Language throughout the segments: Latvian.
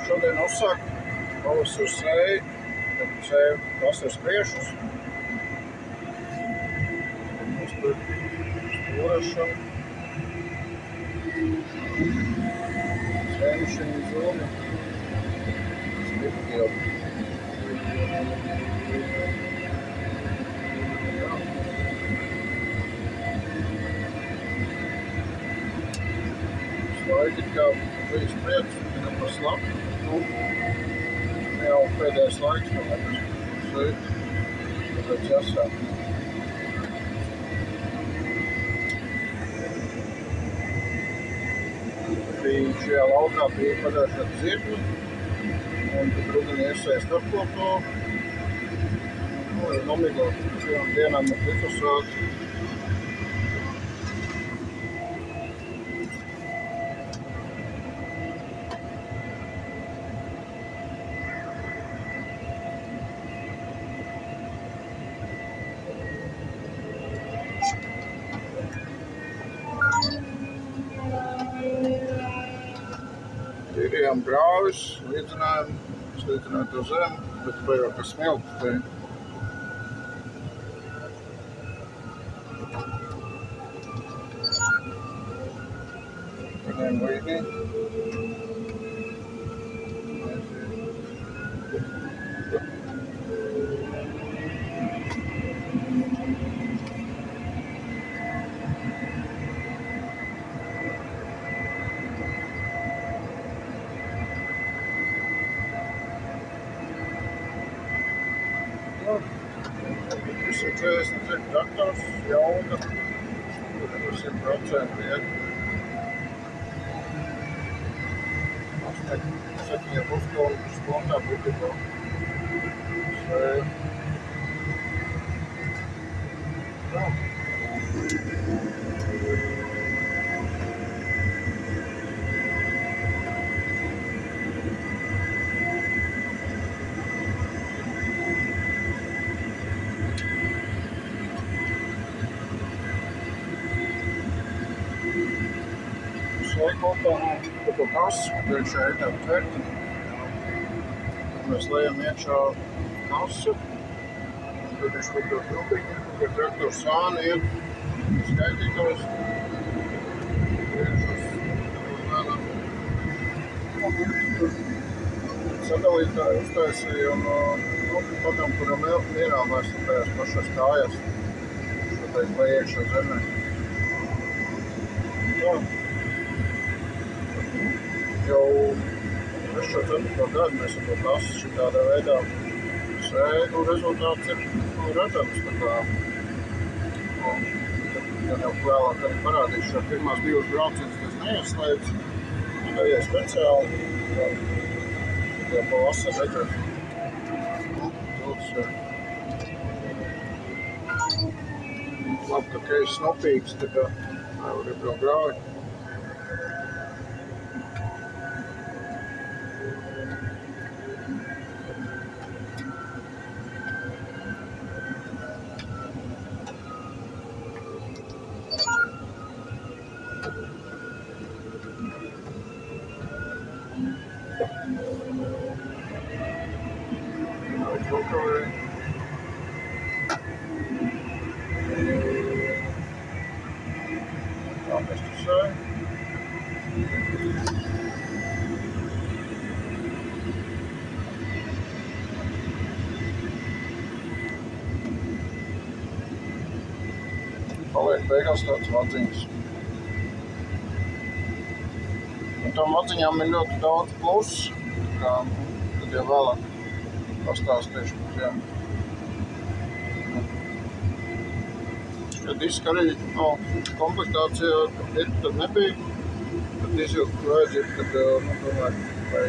Šodien uzsāk pavasara sēju, kad sēju vasaras priešus. Mums tur stūrašana, sēnišana zūmi, spirtgildi. Laiki kā bijis prieks, viņam par slapu. Jau pēdējais laiks, man liekas, sēt, tāpēc jāsāk. Bija šajā laukā bija pagājušajā zirgļi, un tad rudenī iesēst apkopto. Nomigot šajām dienām ar glifosātu. Tīrījām grāvis, slīdzinājām to zemi, bet pējāk ar smilti te. Paņēm līdī. Visam 40 traktors, jauda, 100% iet. 7,5 stundā būtībā. Sēju. Sēju kopā to kasu, priekšā ir tāda tvertiņa. Mēs lejam iekšā kasu, un tad viņš kaut to trubiņu, kur traktors sāni iet, skaitītājs. Priekšos uzmēnām. Sadalītāji uztaisīja un patam, kuram mierām vairs tajās pašās kājas, šotais lai iekšā zemē. Tā. Jau 3-4 gadu mēs ar to kasu šitādā veidā sēju, un rezultāts ir redzams. Tā kā, gan jau vēlāk arī parādīšu, ar pirmās 2 braucienus tas neieslēdz. Tikai speciāli, jau pavasar redzēt. Labi, ka keis snopīgs, tā kā nevar iebraukt grāvi. Tā mēs tu sēju. Paliek beigās tāds madziņas. Un tam madziņām ir ļoti daudz plusus, tad jau vēlāk pastāstīšu par tiem. Ja diska arī komplektācijā tad nebija, tad izjūtu vajadzību, tad domāju, vai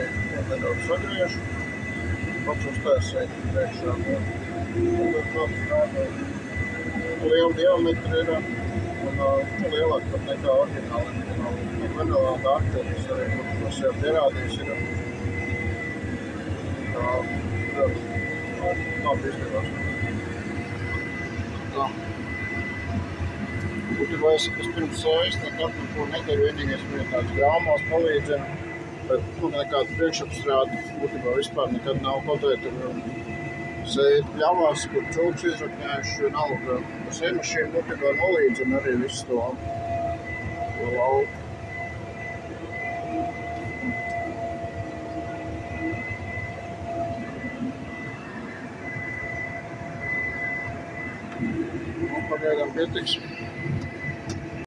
nedaudz sagriešu. Pats uztaisēju priekšā. Liela diametra ir un lielāk pat nekā oriģināli. Manuālā dārta, kas arī to sev pierādījis ir. Labi izdevās. Tā. Būtībā es pirms sējas nekad neko nedaru, vienīgais bija tāds grāmās palīdzēm. Bet nekāda priekšapstrāde būtībā vispār nekad nav. Kaut vai tur sēd pļavās, kur čūks izrakņājuši, vienalga. Sēmašīna būtībā nolīdzina arī visu to lauku. Pagaidām pietiks.